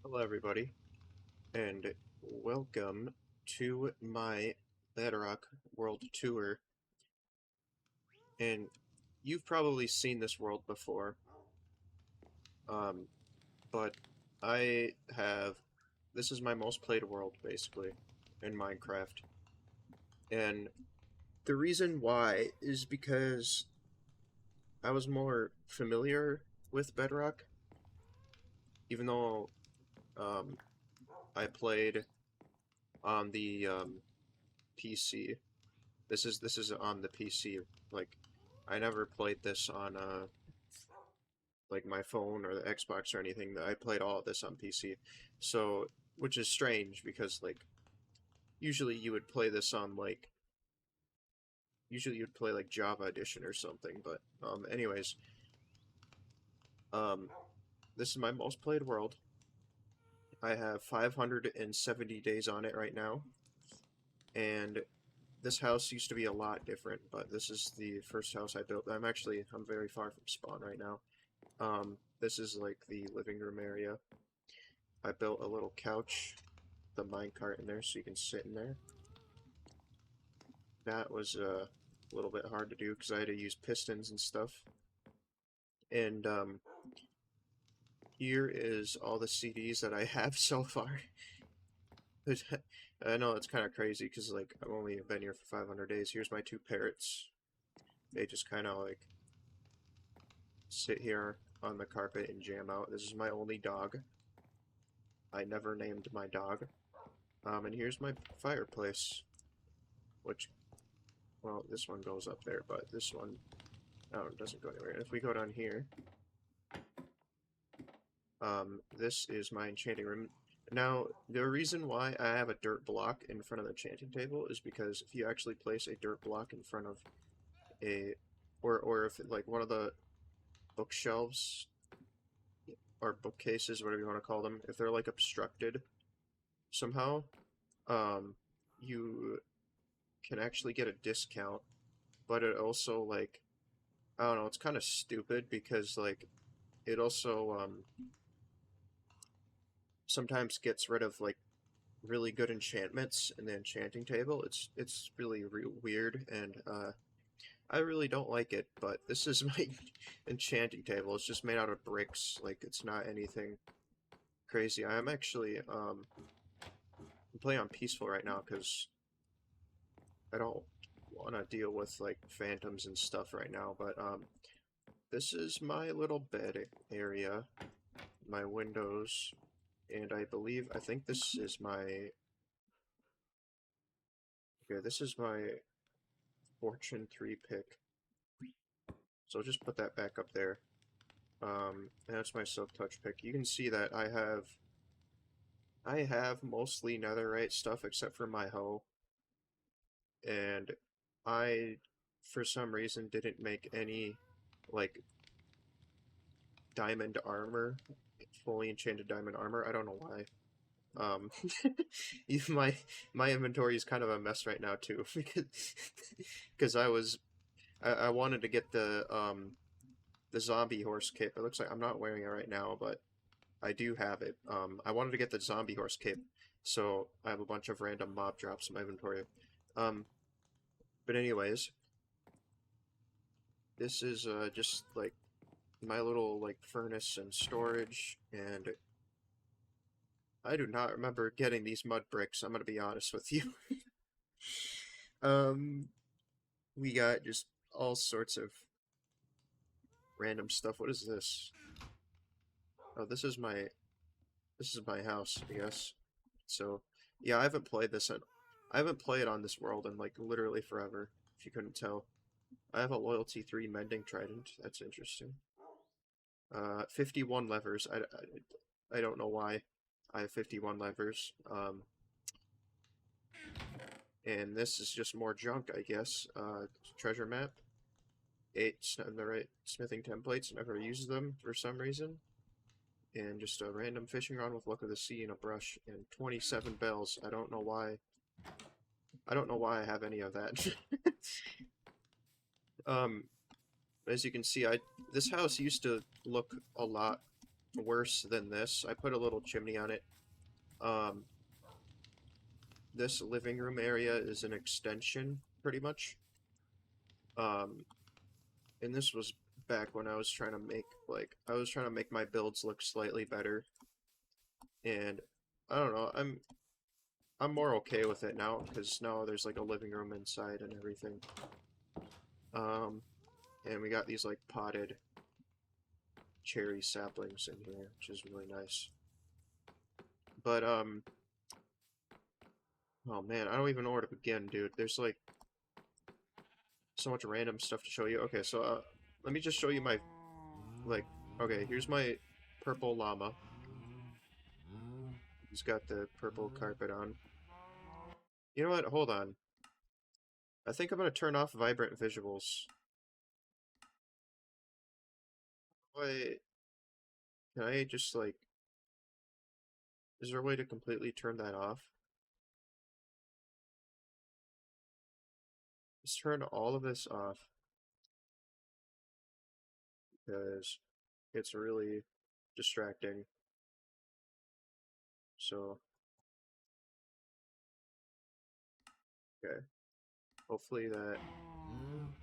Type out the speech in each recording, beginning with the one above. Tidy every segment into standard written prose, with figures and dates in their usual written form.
Hello, everybody, and welcome to my Bedrock World tour. And you've probably seen this world before, um, but I have. This is my most played world, basically, in Minecraft. And the reason why is because I was more familiar with Bedrock, even though um, I played on the PC. This is on the PC. Like, I never played this on like my phone or the Xbox or anything. I played all of this on PC. So, which is strange because like usually you would play this on like usually you'd play like Java Edition or something. But anyways, um, this is my most played world. I have 570 days on it right now, and this house used to be a lot different, but this is the first house I built. I'm very far from spawn right now. This is like the living room area. I built a little couch, the minecart in there so you can sit in there. That was a little bit hard to do because I had to use pistons and stuff. And here is all the CDs that I have so far. I know it's kind of crazy because like I've only been here for 500 days. Here's my two parrots. They just kind of like sit here on the carpet and jam out. This is my only dog. I never named my dog. And here's my fireplace, which, well, this one goes up there, but this one, oh, it doesn't go anywhere. And if we go down here, this is my enchanting room. Now, the reason why I have a dirt block in front of the enchanting table is because if you actually place a dirt block in front of a, or if like one of the bookshelves or bookcases, whatever you want to call them, if they're like obstructed somehow, um, you can actually get a discount, but it also like I don't know, it's kind of stupid because like it also sometimes gets rid of like really good enchantments in the enchanting table. It's really weird, and I really don't like it. But this is my enchanting table. It's just made out of bricks. Like it's not anything crazy. I'm actually I'm playing on peaceful right now because I don't want to deal with like phantoms and stuff right now. But this is my little bed area, my windows, and I think this is my, okay, this is my Fortune 3 pick. So I'll just put that back up there. And that's my Silk Touch pick. You can see that I have mostly netherite stuff except for my hoe, and I, for some reason, didn't make any like diamond armor, fully enchanted diamond armor. I don't know why. Um, even my inventory is kind of a mess right now too because I wanted to get the zombie horse cape. It looks like I'm not wearing it right now, but I do have it. I wanted to get the zombie horse cape, so I have a bunch of random mob drops in my inventory. Um, but anyways, this is just like my little like furnace and storage, and I do not remember getting these mud bricks. I'm gonna be honest with you. um, we got just all sorts of random stuff. What is this? Oh, this is my house, I guess. So, yeah, I haven't played on this world in like literally forever, if you couldn't tell. I have a loyalty 3 mending trident. That's interesting. 51 levers. I don't know why I have 51 levers. And this is just more junk, I guess. Treasure map. 8 the right smithing templates. Never use them for some reason. And just a random fishing rod with Look of the Sea and a brush and 27 bells. I don't know why. I don't know why I have any of that. um, as you can see, this house used to look a lot worse than this. I put a little chimney on it. Um, this living room area is an extension, pretty much. Um, and this was back when I was trying to make, like, I was trying to make my builds look slightly better. And I don't know, I'm more okay with it now, because now there's like a living room inside and everything. Um, and we got these like potted cherry saplings in here, which is really nice. But oh man, I don't even know where to begin, dude. There's like so much random stuff to show you. Okay, so let me just show you my like. Okay, here's my purple llama. He's got the purple carpet on. You know what? Hold on. I think I'm gonna turn off vibrant visuals. Wait, can I just like? Is there a way to completely turn that off? Just turn all of this off because it's really distracting. So, okay. Hopefully that.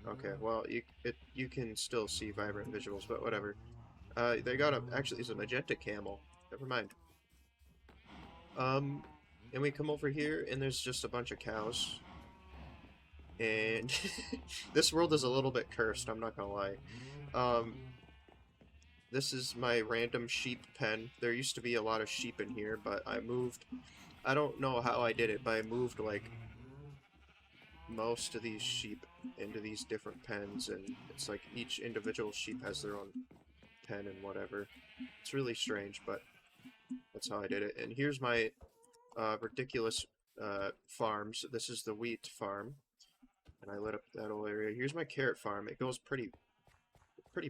Okay, well, you can still see vibrant visuals, but whatever. They got a actually it's a magenta camel. Never mind. Um, and we come over here, and there's just a bunch of cows. And this world is a little bit cursed. I'm not gonna lie. Um, this is my random sheep pen. There used to be a lot of sheep in here, but I moved. I don't know how I did it, but I moved like most of these sheep into these different pens, and it's like each individual sheep has their own pen and whatever. It's really strange, but that's how I did it. And here's my ridiculous farms. This is the wheat farm, and I lit up that whole area. Here's my carrot farm. It goes pretty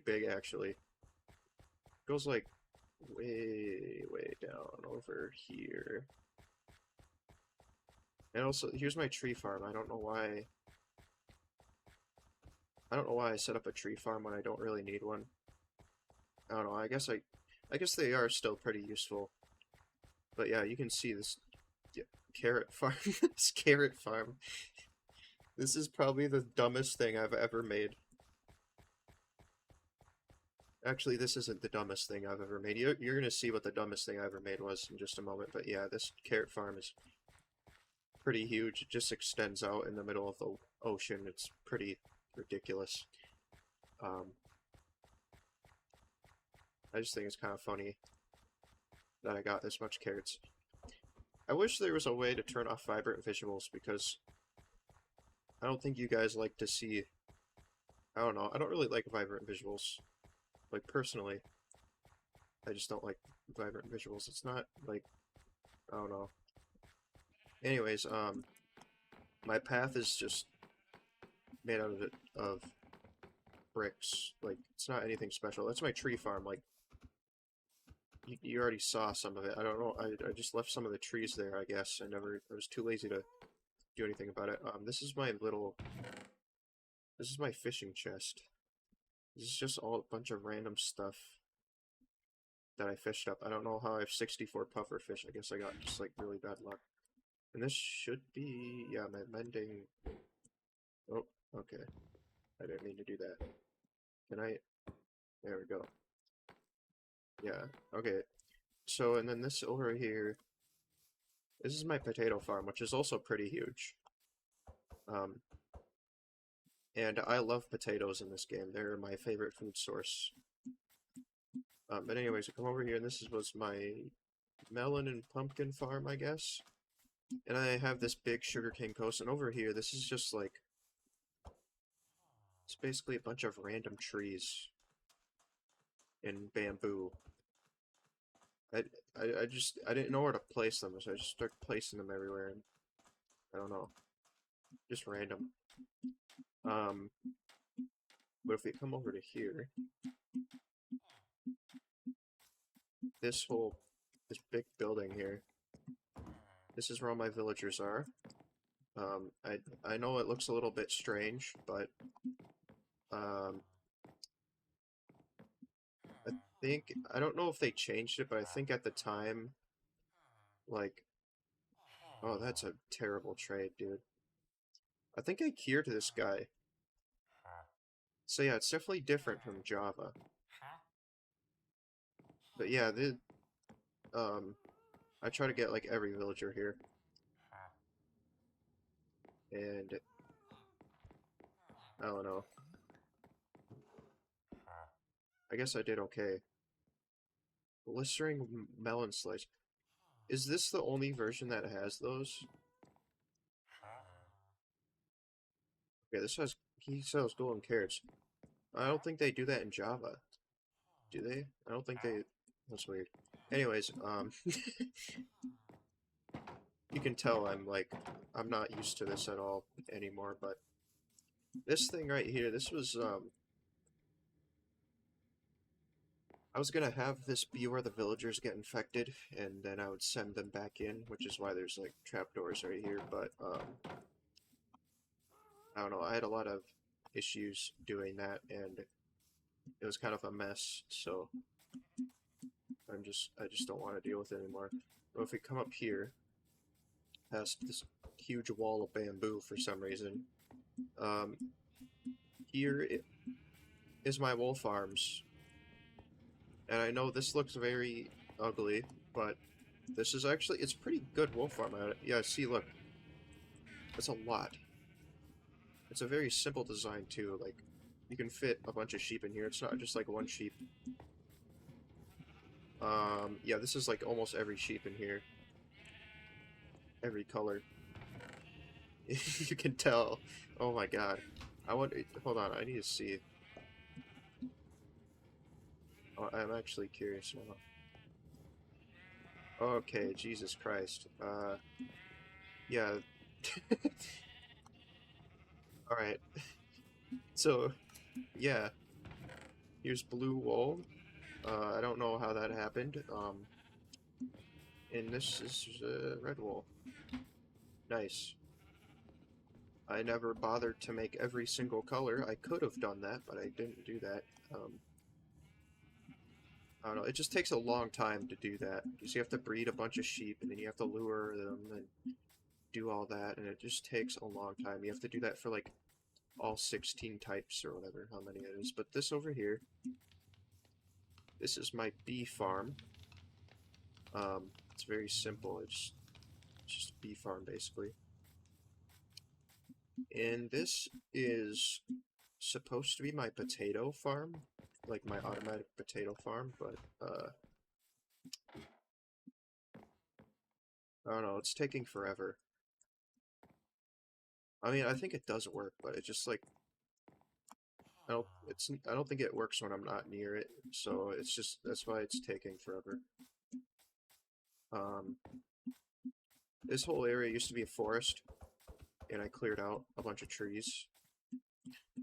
big actually. It goes like way down over here. And also, here's my tree farm. I don't know why. I don't know why I set up a tree farm when I don't really need one. I don't know. I guess they are still pretty useful. But yeah, you can see this carrot farm. This carrot farm. This is probably the dumbest thing I've ever made. Actually, this isn't the dumbest thing I've ever made. You're gonna see what the dumbest thing I ever made was in just a moment. But yeah, this carrot farm is pretty huge. It just extends out in the middle of the ocean. It's pretty ridiculous. Um, I just think it's kind of funny that I got this much carrots. I wish there was a way to turn off vibrant visuals because I don't think you guys like to see. I don't know. I don't really like vibrant visuals. Like, personally, I just don't like vibrant visuals. It's not, like, I don't know. Anyways, my path is just made out of bricks. Like, it's not anything special. That's my tree farm. Like, you already saw some of it. I don't know. I just left some of the trees there, I guess. I was too lazy to do anything about it. This is my fishing chest. This is just all a bunch of random stuff that I fished up. I don't know how I have 64 puffer fish. I guess I got just like really bad luck. And this should be, yeah, my mending. Oh, okay. I didn't mean to do that. Can I? There we go. Yeah, okay. So, and then this over here, this is my potato farm, which is also pretty huge. Um, and I love potatoes in this game. They're my favorite food source. But anyways, I come over here, and was my melon and pumpkin farm, I guess. And I have this big sugarcane coast, and over here, this is just like, it's basically a bunch of random trees and bamboo. I, I didn't know where to place them, so I just started placing them everywhere, and I don't know, just random. But if we come over to here, this big building here, this is where all my villagers are. I know it looks a little bit strange, but, think, I don't know if they changed it, but I think at the time, like, oh, that's a terrible trade, dude. I think I cured this guy. So yeah, it's definitely different from Java. But yeah, um, I try to get like every villager here, and I don't know. I guess I did okay. Blistering melon slice. Is this the only version that has those? Okay, this has he sells golden carrots. I don't think they do that in Java. Do they? I don't think they. That's weird. Anyways, you can tell I'm not used to this at all anymore. But this thing right here, this was I was gonna have this be where the villagers get infected, and then I would send them back in, which is why there's like trapdoors right here. But I don't know. I had a lot of issues doing that, and it was kind of a mess. So I just don't want to deal with it anymore. But if we come up here, past this huge wall of bamboo for some reason, um, here is my wool farms, and I know this looks very ugly, but this is actually it's pretty good wool farm. Yeah, see, look, that's a lot. It's a very simple design too. Like you can fit a bunch of sheep in here. It's not just like one sheep. Yeah, this is like almost every sheep in here. Every color. You can tell. Oh my god. I want. Hold on. I need to see. Oh, I'm actually curious now. Okay, Jesus Christ. Yeah. All right. So, yeah. Here's blue wool. I don't know how that happened. And this is red wool. Nice. I never bothered to make every single color. I could have done that, but I didn't do that. I don't know. It just takes a long time to do that because you have to breed a bunch of sheep and then you have to lure them and do all that, and it just takes a long time. You have to do that for like all 16 types or whatever, how many it is. But this over here, this is my bee farm. It's very simple. It's just a bee farm basically. And this is supposed to be my potato farm, like my automatic potato farm, but I don't know, it's taking forever. I mean, I think it does work, but it just like I don't think it works when I'm not near it, so it's just that's why it's taking forever. Um, this whole area used to be a forest, and I cleared out a bunch of trees,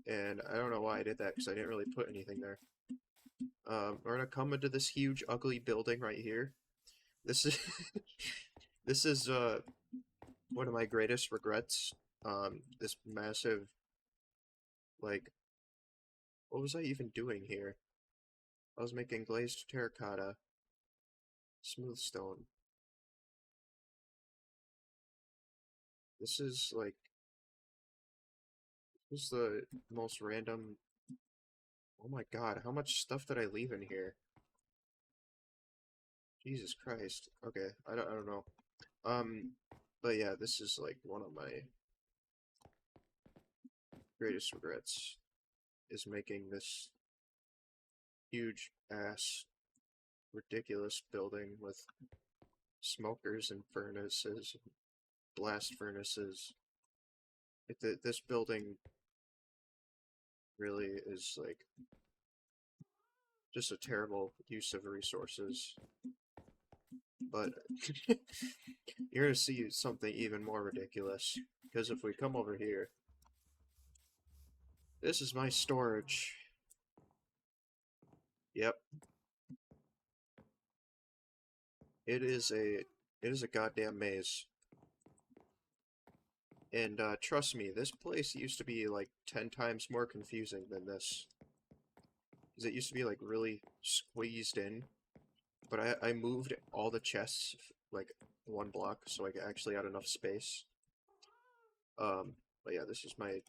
and I don't know why I did that because I didn't really put anything there. We're gonna come into this huge, ugly building right here. This is this is one of my greatest regrets. This massive, like, what was I even doing here? I was making glazed terracotta, smooth stone. This is like, this is the most random. Oh my god, how much stuff did I leave in here? Jesus Christ. Okay, I don't know. But yeah, this is like one of my greatest regrets is making this huge ass ridiculous building with smokers and furnaces, blast furnaces. This building really is like just a terrible use of resources. But you're gonna see something even more ridiculous because if we come over here, this is my storage. Yep, it is a goddamn maze. And trust me, this place used to be like 10 times more confusing than this. Because it used to be like really squeezed in, but I moved all the chests like one block so I actually had enough space. But yeah, this is my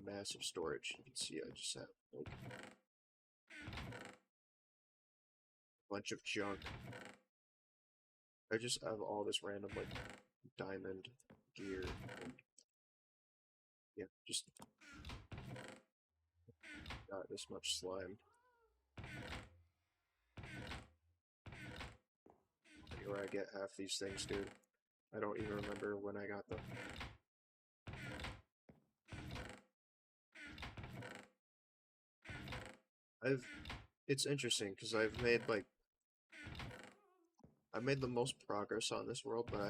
massive storage. You can see I just have like a bunch of junk. I just have all this random like diamond gear and yeah, just got this much slime. Where I get half these things, dude. I don't even remember when I got them. It's interesting because I've made the most progress on this world, but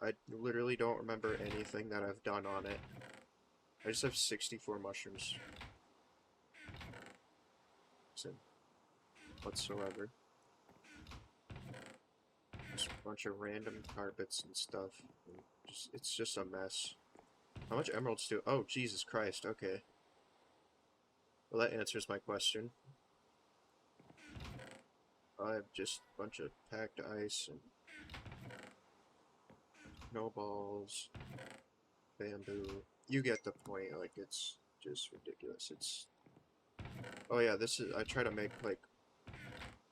I literally don't remember anything that I've done on it. I just have 64 mushrooms. Whatsoever. Just a bunch of random carpets and stuff. And it's just a mess. How much emeralds do? Oh, Jesus Christ, okay. Well, that answers my question. I have just a bunch of packed ice and snowballs, bamboo. You get the point, like, it's just ridiculous. Oh yeah, I try to make, like,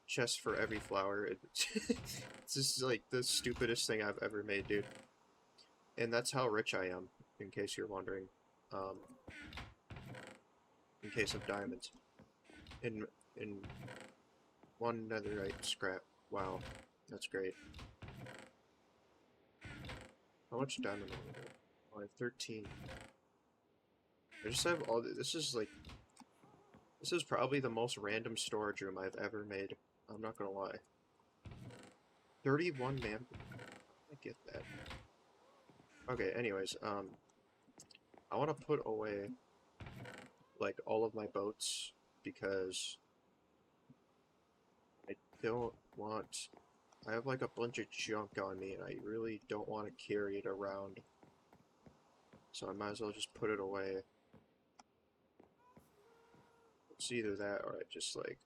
chests for every flower. It's just, like, the stupidest thing I've ever made, dude. And that's how rich I am, in case you're wondering. Um, in case of diamonds. In one netherite scrap. Wow, that's great. How much diamond am I? Oh, I have 13. I just have all this this is probably the most random storage room I've ever made. I'm not gonna lie. 31 man. I get that. Okay, anyways, I want to put away like all of my boats because I don't want. I have like a bunch of junk on me and I really don't want to carry it around. So I might as well just put it away. It's either that or I just like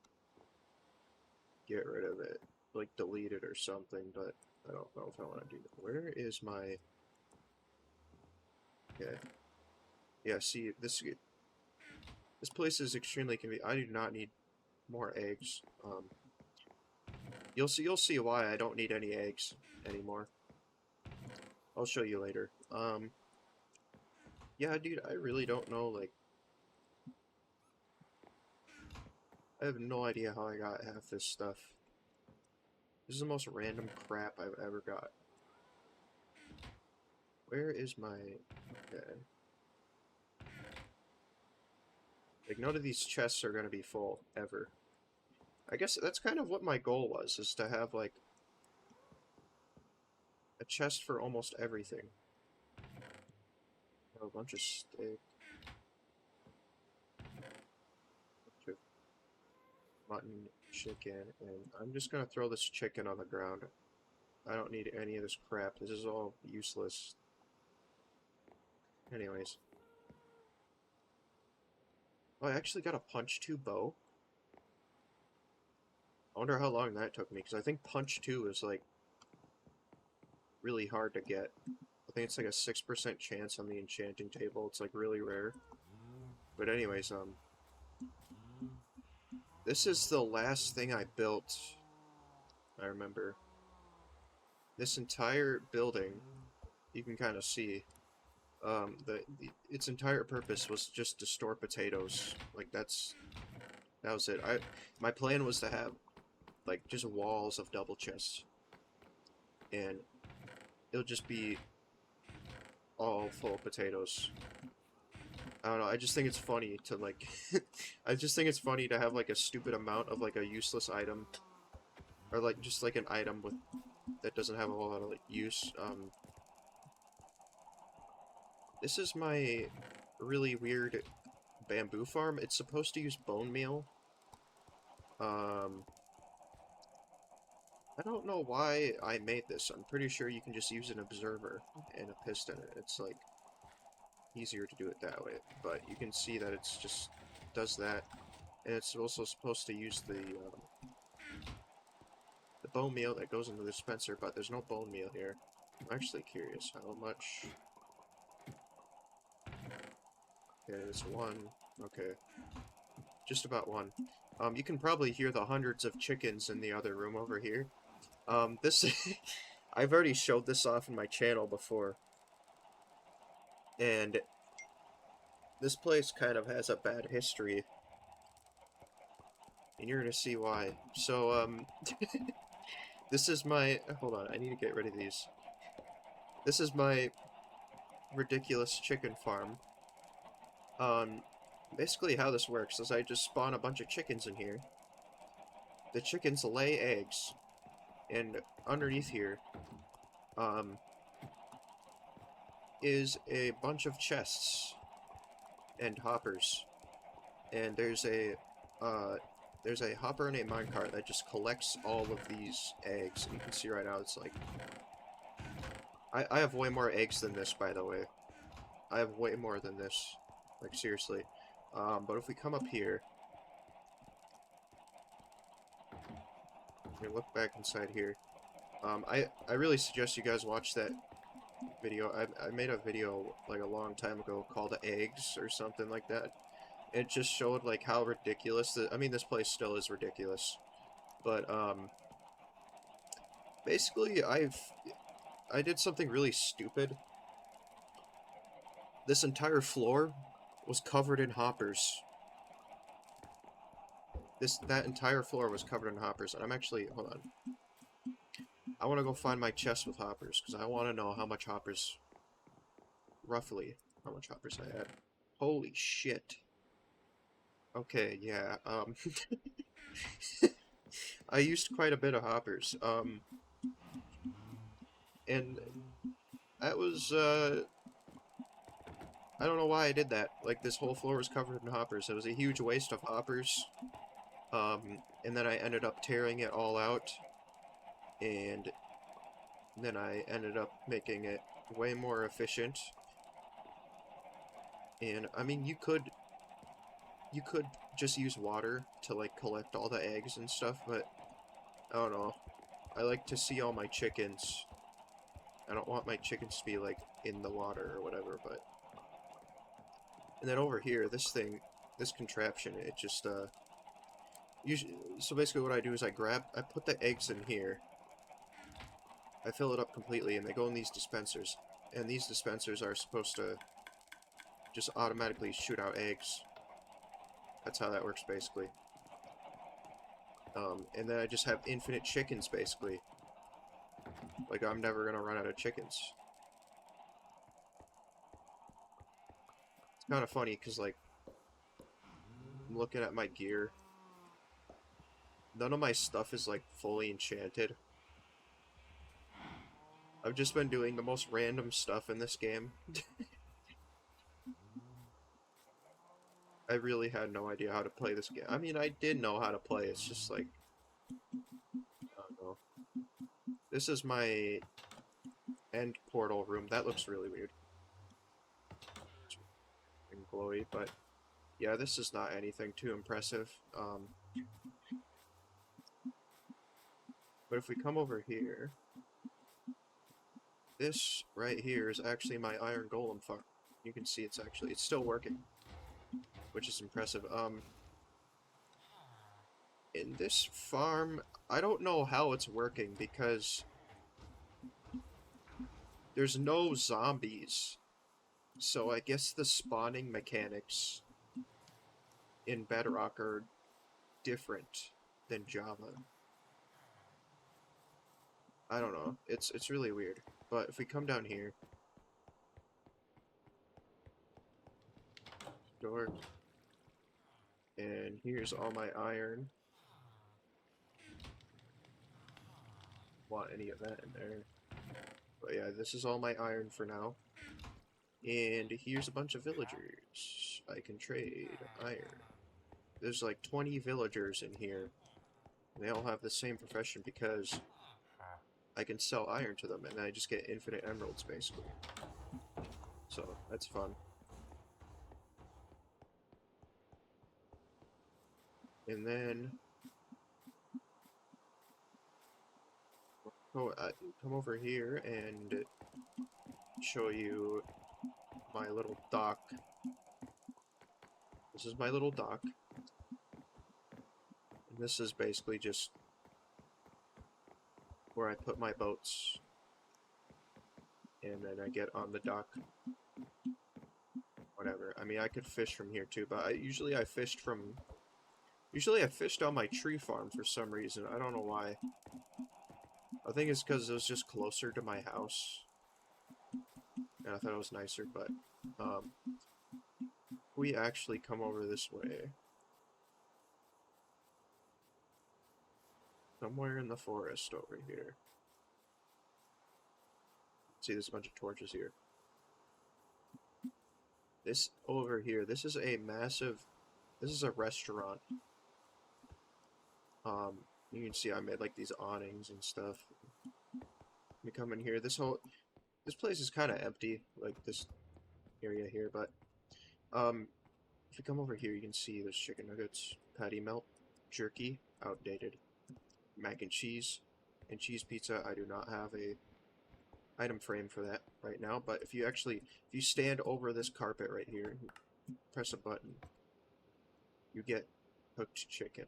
get rid of it, like delete it or something, but I don't know if I want to do that. Where is my... Okay. Yeah, see, this place is extremely convenient. I do not need more eggs. You'll see why I don't need any eggs anymore. I'll show you later. Yeah, dude, I really don't know, like, I have no idea how I got half this stuff. This is the most random crap I've ever got. Where is my... Okay. Like, none of these chests are gonna be full, ever. I guess that's kind of what my goal was, is to have, like, a chest for almost everything. A bunch of steak. A bunch of mutton, chicken, and I'm just gonna throw this chicken on the ground. I don't need any of this crap. This is all useless. Anyways. Oh, I actually got a punch 2 bow. I wonder how long that took me, because I think punch 2 is, like, really hard to get. I think it's like a 6% chance on the enchanting table. It's, like, really rare. But anyways, this is the last thing I built, I remember. This entire building, you can kind of see, its entire purpose was just to store potatoes. Like, that was it. My plan was to have, like, just walls of double chests. And it'll just be all full of potatoes. I don't know, I just think it's funny to, like... I just think it's funny to have, like, a stupid amount of, like, a useless item. Or, like, just, like, an item with that doesn't have a whole lot of, like, use. This is my really weird bamboo farm. It's supposed to use bone meal. I don't know why I made this. I'm pretty sure you can just use an observer and a piston. It's, like, easier to do it that way. But you can see that it's just does that. And it's also supposed to use the bone meal that goes into the dispenser, but there's no bone meal here. I'm actually curious how much... Okay, there's one. Okay. Just about one. You can probably hear the hundreds of chickens in the other room over here. This... I've already showed this off in my channel before. And this place kind of has a bad history. And you're gonna see why. So, this is my... Hold on, I need to get rid of these. This is my ridiculous chicken farm. Basically how this works is I just spawn a bunch of chickens in here. The chickens lay eggs. And underneath here, is a bunch of chests and hoppers. And there's a hopper and a minecart that just collects all of these eggs. And you can see right now it's like... I have way more eggs than this, by the way. I have way more than this. Like, seriously. But if we come up here... look back inside here. I really suggest you guys watch that video. I made a video, like, a long time ago called Eggs or something like that. It just showed, like, how ridiculous... I mean, this place still is ridiculous. But, basically, I did something really stupid. This entire floor was covered in hoppers. That entire floor was covered in hoppers, and I'm actually... Hold on. I want to go find my chest with hoppers, because I want to know how much hoppers... Roughly, how much hoppers I had. Holy shit. Okay, yeah, I used quite a bit of hoppers, and that was, I don't know why I did that. Like, this whole floor was covered in hoppers. It was a huge waste of hoppers. And then I ended up tearing it all out. And then I ended up making it way more efficient. And, I mean, you could just use water to, like, collect all the eggs and stuff, but I don't know. I like to see all my chickens. I don't want my chickens to be, like, in the water or whatever, but... And then over here, this contraption, it just, usually, so basically what I do is I put the eggs in here, I fill it up completely, and they go in these dispensers, and these dispensers are supposed to just automatically shoot out eggs. That's how that works, basically. And then I just have infinite chickens, basically. Like, I'm never gonna run out of chickens. It's kind of funny, because, like, I'm looking at my gear. None of my stuff is, like, fully enchanted. I've just been doing the most random stuff in this game. I really had no idea how to play this game. I mean, I did know how to play, it's just, like... I don't know. This is my end portal room. That looks really weird. And glowy, but... Yeah, this is not anything too impressive. But if we come over here, this right here is actually my iron golem farm. You can see it's still working, which is impressive. In this farm, I don't know how it's working because there's no zombies. So I guess the spawning mechanics in Bedrock are different than Java. I don't know. It's really weird. But if we come down here, door, and here's all my iron. Want any of that in there? But yeah, this is all my iron for now. And here's a bunch of villagers. I can trade iron. There's like 20 villagers in here. And they all have the same profession because I can sell iron to them and I just get infinite emeralds basically. So that's fun. And then come over here and show you my little dock. This is my little dock. And this is basically just where I put my boats. And then I get on the dock. Whatever. I mean, I could fish from here too, but usually I fished on my tree farm for some reason. I don't know why. I think it's because it was just closer to my house. And I thought it was nicer, but we actually come over this way. Somewhere in the forest over here. See, there's a bunch of torches here. This over here, this is a restaurant. You can see I made like these awnings and stuff. We come in here, this place is kind of empty, like this area here, but if you come over here, you can see there's chicken nuggets, patty melt, jerky, outdated, mac and cheese pizza. I do not have a item frame for that right now, but if you stand over this carpet right here and press a button, you get cooked chicken.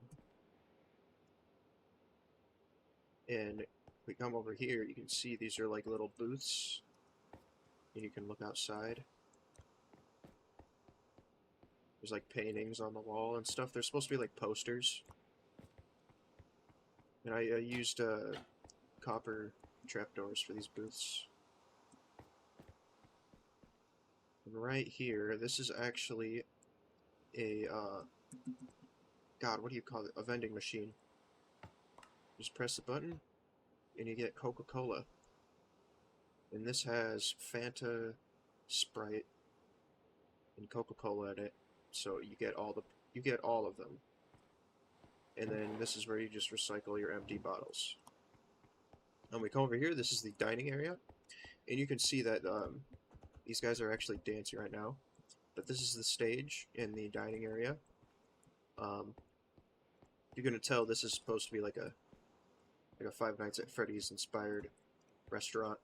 And if we come over here, you can see these are like little booths, and you can look outside. There's like paintings on the wall and stuff. They're supposed to be like posters. And I used copper trapdoors for these booths. And right here, this is actually a, God, what do you call it? A vending machine. Just press the button, and you get Coca-Cola. And this has Fanta, Sprite, and Coca-Cola in it. So you get all of them. And then this is where you just recycle your empty bottles. And we come over here, this is the dining area. And you can see that these guys are actually dancing right now. But this is the stage in the dining area. You're gonna tell this is supposed to be like a Five Nights at Freddy's inspired restaurant.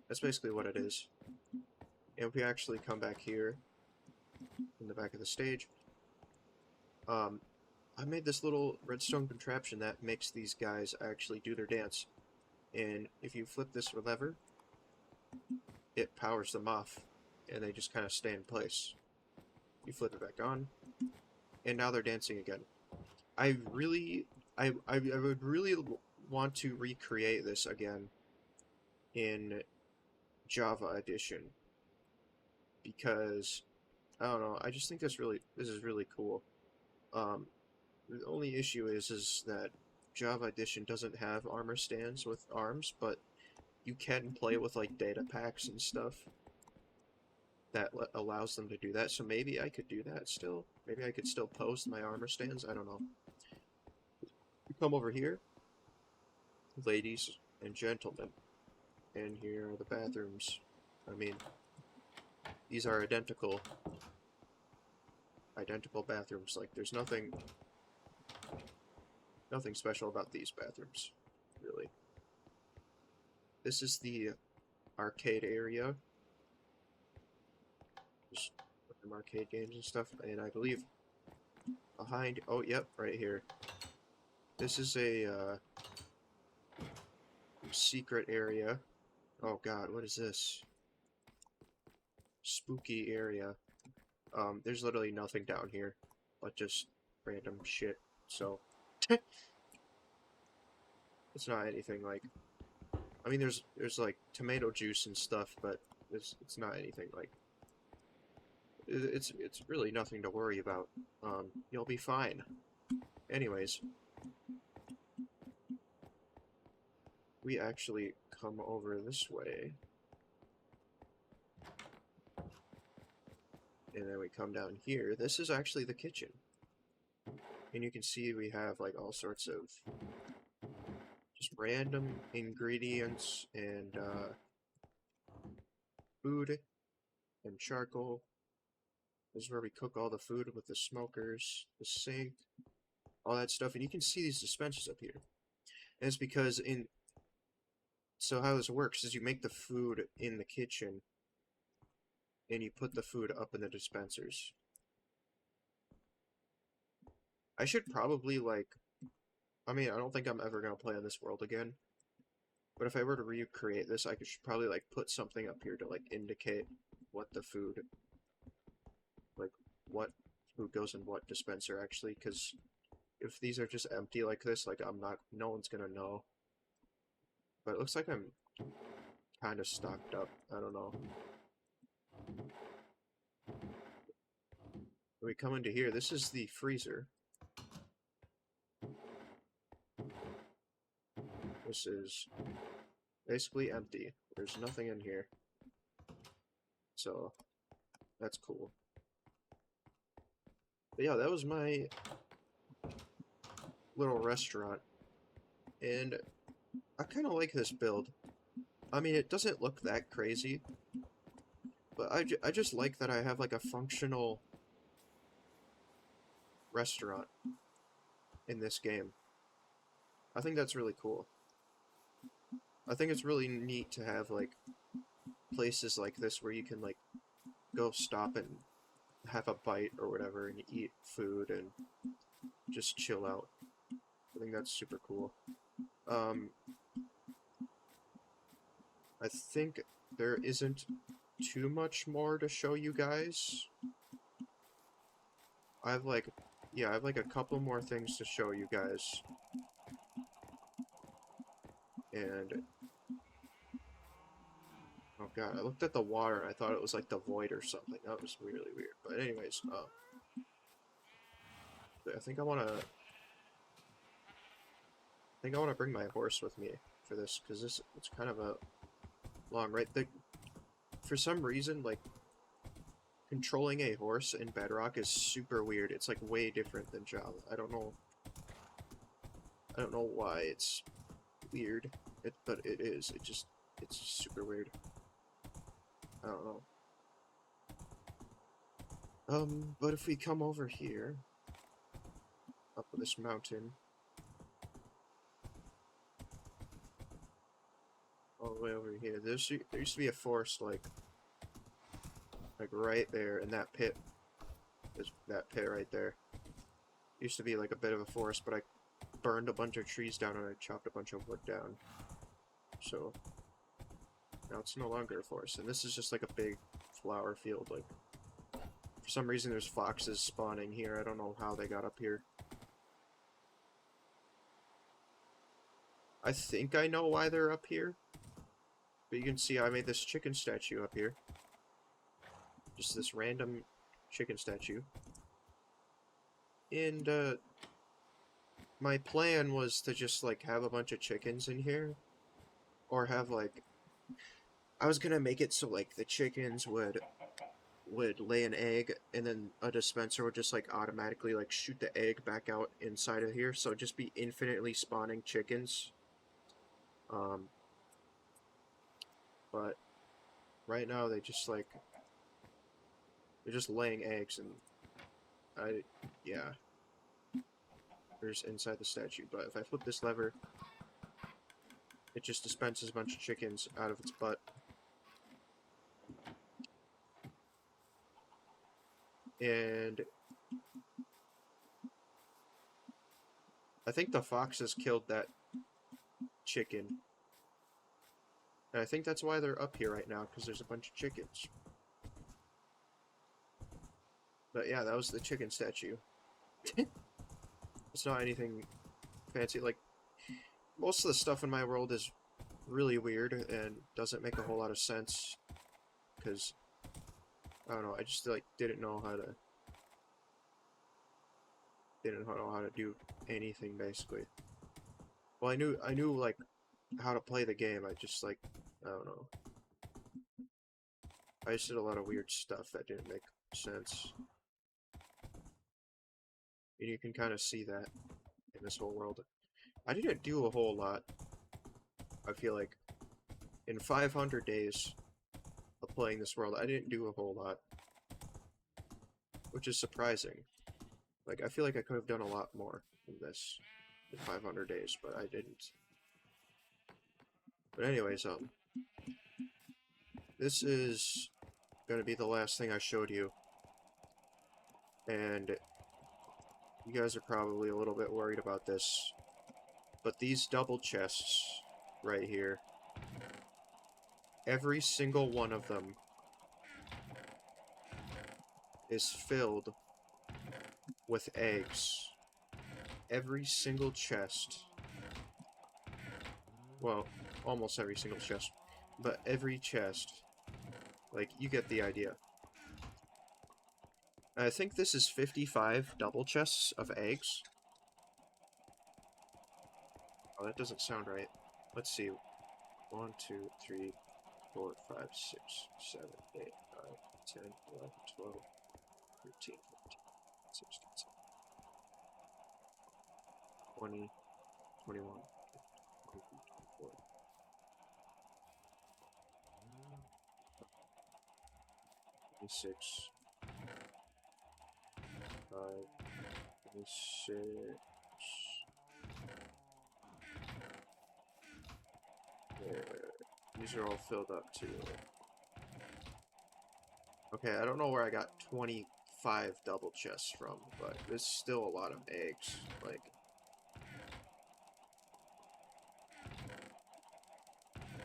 That's basically what it is. And if we actually come back here in the back of the stage, I made this little redstone contraption that makes these guys actually do their dance. And if you flip this lever, it powers them off, and they just kind of stay in place. You flip it back on, and now they're dancing again. I would really want to recreate this again in Java Edition, because I don't know, I just think this is really cool. The only issue is that Java Edition doesn't have armor stands with arms, but you can play with like data packs and stuff that allows them to do that. So maybe I could do that still. Maybe I could still post my armor stands. I don't know. You come over here, ladies and gentlemen, and here are the bathrooms. I mean, these are identical bathrooms. Like, there's nothing special about these bathrooms, really. This is the arcade area. Just some arcade games and stuff, and I believe behind, oh yep, right here. This is a secret area. Oh god, what is this? Spooky area. There's literally nothing down here, but just random shit, so it's not anything like, I mean, there's like tomato juice and stuff, but it's not anything like, it's really nothing to worry about. You'll be fine. Anyways, we actually come over this way, and then we come down here. This is actually the kitchen, and you can see we have like all sorts of just random ingredients and food and charcoal This is where we cook all the food with the smokers, the sink, all that stuff. And you can see these dispensers up here. And it's because so how this works is you make the food in the kitchen and you put the food up in the dispensers. I should probably I mean, I don't think I'm ever gonna play on this world again. But if I were to recreate this, I should probably put something up here to indicate what the food, like what food goes in what dispenser actually, because if these are just empty like this, no one's gonna know. But it looks like I'm kind of stocked up. I don't know. When we come into here, this is the freezer. This is basically empty. There's nothing in here. So, that's cool. But yeah, that was my little restaurant. And I kind of like this build. I mean, it doesn't look that crazy. But I just like that I have a functional restaurant in this game. I think that's really cool. I think it's really neat to have places like this where you can go stop and have a bite or whatever and eat food and just chill out. I think that's super cool. I think there isn't too much more to show you guys. I have a couple more things to show you guys. And oh god, I looked at the water and I thought it was the void or something. That was really weird. But anyways, I think I wanna bring my horse with me for this, because it's kind of a long ride. For some reason, controlling a horse in Bedrock is super weird. It's way different than Java. I don't know why it's weird. But it is. It's super weird. I don't know. But if we come over here, up this mountain, all the way over here, there used to be a forest right there in that pit. There's that pit right there. Used to be a bit of a forest, but I burned a bunch of trees down and I chopped a bunch of wood down. So now it's no longer a forest, and this is just a big flower field. For some reason there's foxes spawning here. I don't know how they got up here. I think I know why they're up here. But you can see I made this chicken statue up here. Just this random chicken statue. And my plan was to just have a bunch of chickens in here. Or have I was gonna make it so the chickens would lay an egg, and then a dispenser would just automatically shoot the egg back out inside of here, so it'd just be infinitely spawning chickens. But right now they just they're just laying eggs, and yeah, they're just inside the statue. But if I flip this lever, it just dispenses a bunch of chickens out of its butt. And I think the foxes killed that chicken. And I think that's why they're up here right now, because there's a bunch of chickens. But yeah, that was the chicken statue. It's not anything fancy. Most of the stuff in my world is really weird and doesn't make a whole lot of sense. Because, I don't know, I just didn't know how to do anything, basically. Well, I knew how to play the game. I just I don't know. I just did a lot of weird stuff that didn't make sense. And you can kind of see that in this whole world. I didn't do a whole lot. I feel like in 500 days of playing this world, I didn't do a whole lot. which is surprising. Like, I feel like I could have done a lot more in this in 500 days, but I didn't. But anyways, this is gonna be the last thing I showed you, and you guys are probably a little bit worried about this, but these double chests right here, every single one of them is filled with eggs. Every single chest. Well, almost every single chest. But every chest. Like, you get the idea. I think this is 55 double chests of eggs. Oh, that doesn't sound right. Let's see. 1, 2, 3, 4, 5, 6, 7, 8, 9, 10, 11, 12, 13, 14, 16, 17, 20, 21, 22, 24, 26, 26. There. These are all filled up too. Okay, I don't know where I got 25 double chests from, but there's still a lot of eggs. Like,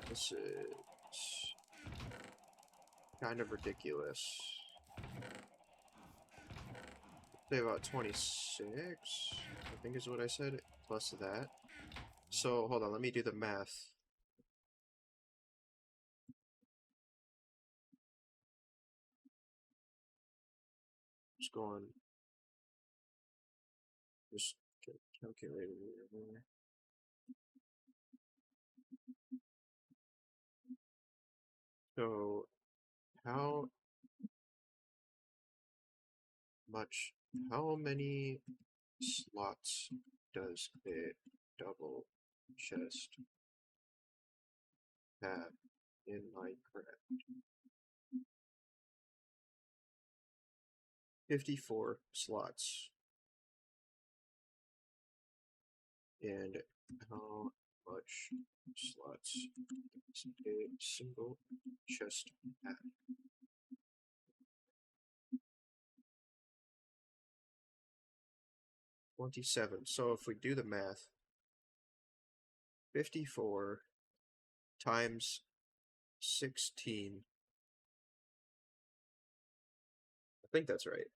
this is kind of ridiculous. Say about 26, I think is what I said, plus that. So, hold on, let me do the math. Just going, just get a calculator here. So, how many slots does a double chest have in Minecraft? 54 slots. And how much slots does a single chest have? 27. So if we do the math, 54 times 16. I think that's right.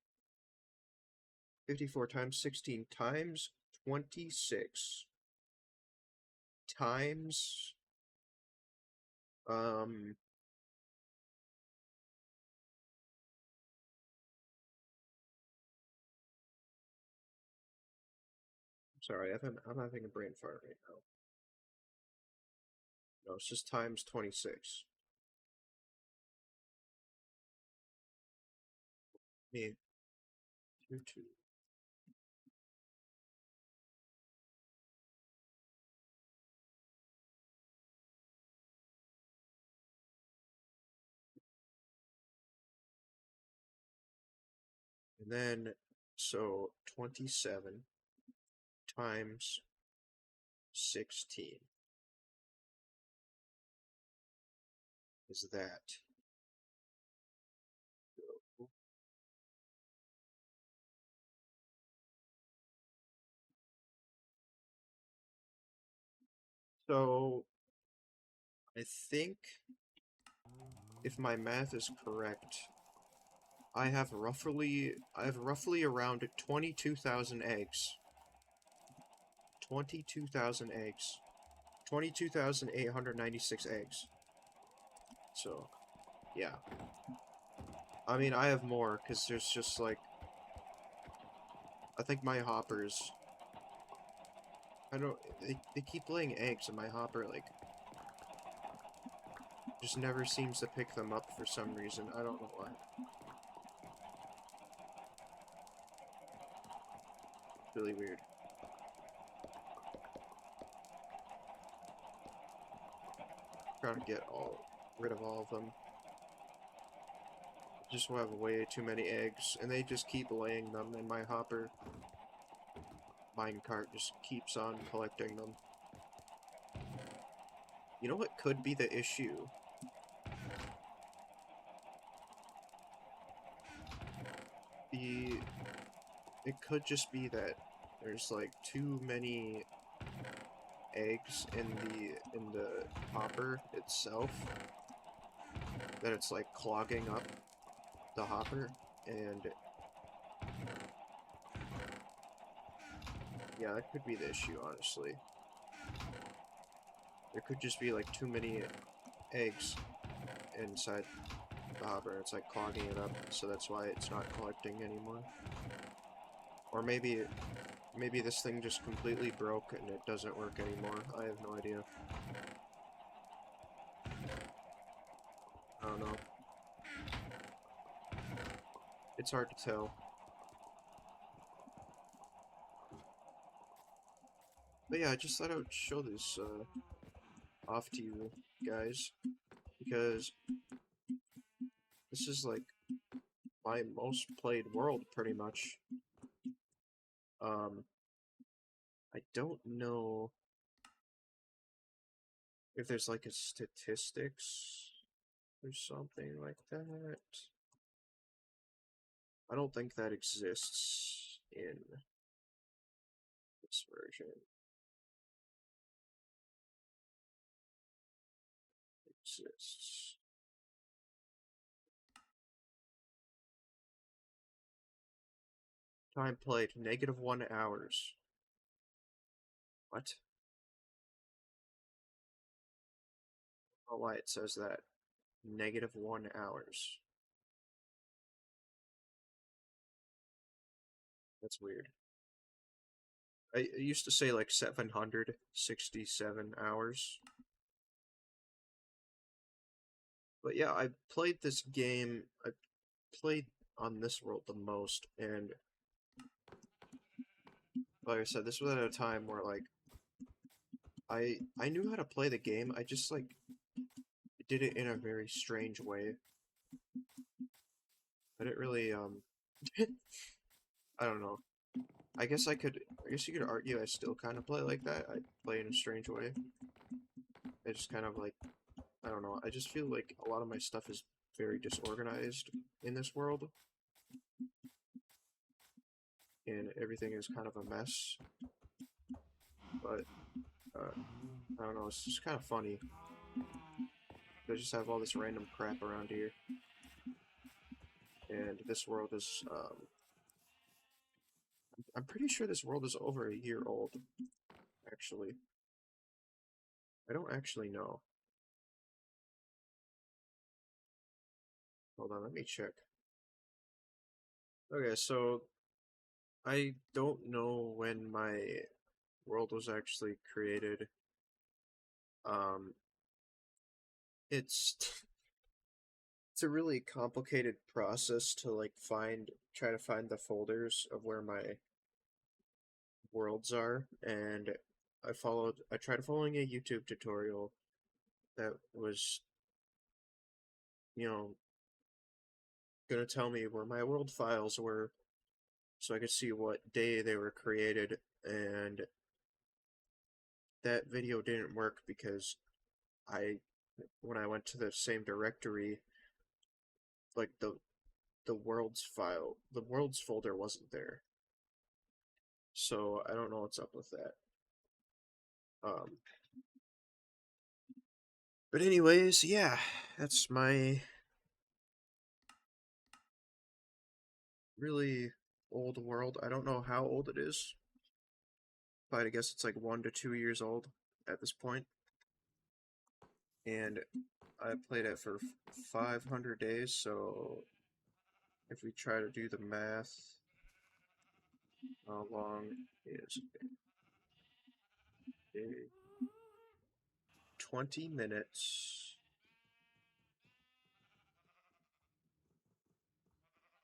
54 times 16 times 26 times sorry, I'm having a brain fart right now. No, it's just times 26. Me. 2, 2. And then, so 27 times 16 is that. So, I think if my math is correct, I have roughly around 22,000 eggs. 22,000 eggs. 22,896 eggs. So, yeah. I mean, I have more, because there's just, like... I think my hoppers... I don't... They keep laying eggs, and my hopper, like... just never seems to pick them up for some reason. I don't know why. Really weird. Trying to get rid of all of them. just have way too many eggs, and they just keep laying them, and my hopper minecart just keeps on collecting them. You know what could be the issue? It could just be that there's like too many eggs in the hopper itself, that it's like clogging up the hopper, and yeah, that could be the issue, honestly. There could just be like too many eggs inside the hopper. It's like clogging it up, so that's why it's not collecting anymore. Or maybe this thing just completely broke and it doesn't work anymore. I have no idea. I don't know. It's hard to tell. But yeah, I just thought I would show this off to you guys, because this is like my most played world, pretty much. I don't know if there's like a statistics or something like that. I don't think that exists in this version. Exists. Time played, -1 hours. What? I don't know why it says that. -1 hours. That's weird. I used to say like 767 hours. But yeah, I played this game. I played on this world the most, and like I said, this was at a time where like I knew how to play the game. I just like did it in a very strange way. I didn't really I don't know. I guess you could argue I still kind of play like that. I play in a strange way. I just kind of like, I don't know. I just feel like a lot of my stuff is very disorganized in this world, and everything is kind of a mess. But I don't know. It's just kind of funny. I just have all this random crap around here, and this world is. I'm pretty sure this world is over a year old. Actually, I don't actually know. Hold on, let me check. Okay, so I don't know when my world was actually created. Um, it's it's a really complicated process to like try to find the folders of where my worlds are, and I tried following a YouTube tutorial that was, you know, gonna tell me where my world files were so I could see what day they were created, and that video didn't work because I when I went to the same directory, like the worlds folder wasn't there. So I don't know what's up with that. Um, but anyways, yeah, that's my really old world. I don't know how old it is, but I guess it's like 1 to 2 years old at this point. And I played it for 500 days, so if we try to do the math, how long is a 20 minutes?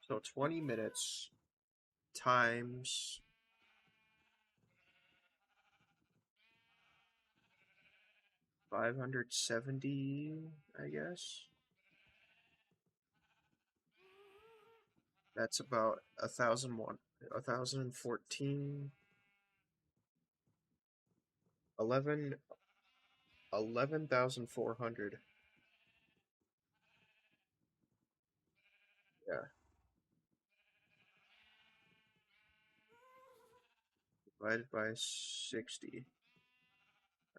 So 20 minutes times 570, I guess. That's about 1,001, 1,014, 11,400. Yeah, divided by 60,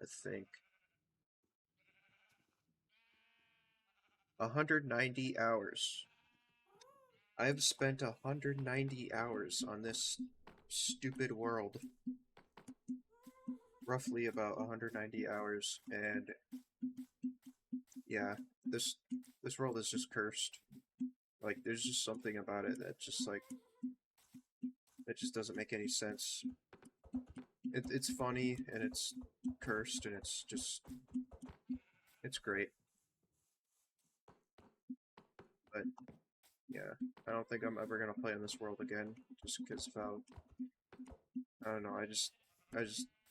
I think. 190 hours. I've spent 190 hours on this stupid world. Roughly about 190 hours, and yeah, this this world is just cursed. Like, there's just something about it that just like it just doesn't make any sense. It's funny and it's cursed and it's great. But yeah, I don't think I'm ever gonna play in this world again just because of how I don't know. I just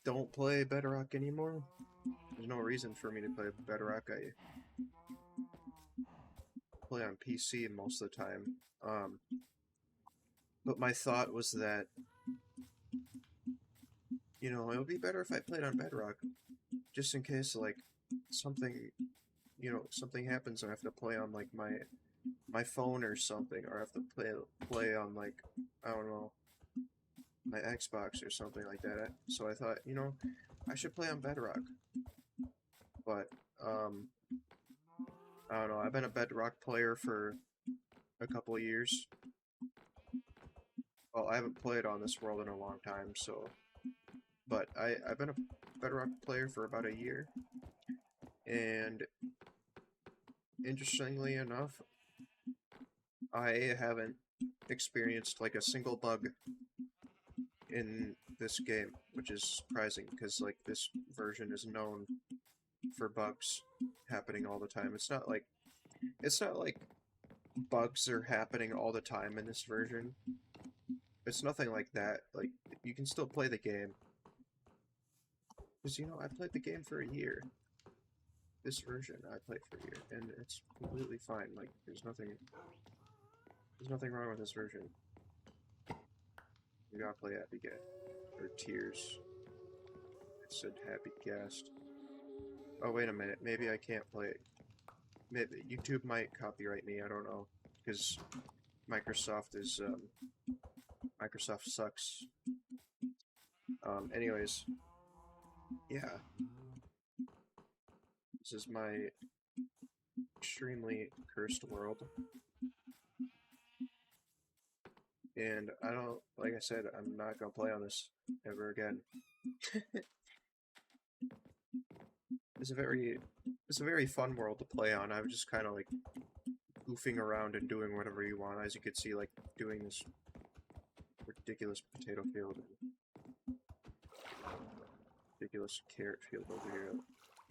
don't play Bedrock anymore. There's no reason for me to play Bedrock. I play on PC most of the time. But my thought was that it would be better if I played on Bedrock, just in case like something something happens and I have to play on like my phone or something, or I have to play on like I don't know my Xbox or something like that. So I thought I should play on Bedrock, but um I don't know. I've been a Bedrock player for a couple of years. Well, I haven't played on this world in a long time, but I've been a Bedrock player for about a year, and interestingly enough, I haven't experienced like a single bug in this game, which is surprising because like this version is known for bugs happening all the time. It's not like bugs are happening all the time in this version. It's nothing like that. Like, you can still play the game. Because I played the game for a year. This version I played for a year, and it's completely fine. Like, there's nothing wrong with this version. You gotta play Happy Guest or Tears. It said Happy Guest. Oh, wait a minute. Maybe I can't play it. Maybe YouTube might copyright me. I don't know, because Microsoft is Microsoft sucks. Anyways, yeah, this is my extremely cursed world, and I don't, like I said, I'm not gonna play on this ever again. It's a very, it's a very fun world to play on. I was just kind of like goofing around and doing whatever you want, as you could see, like doing this ridiculous potato field, and ridiculous carrot field over here.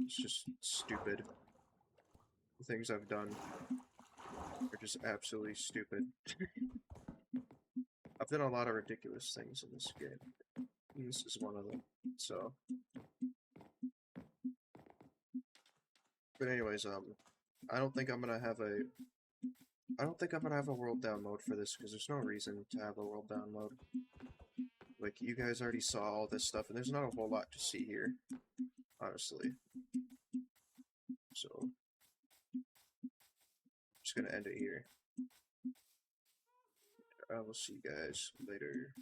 It's just stupid. The things I've done are just absolutely stupid. I've done a lot of ridiculous things in this game. And this is one of them. So, but anyways, I don't think I'm gonna have a. I don't think I'm gonna have a world download for this because there's no reason to have a world download. Like, you guys already saw all this stuff, and there's not a whole lot to see here, honestly. So, I'm just gonna end it here. I will see you guys later.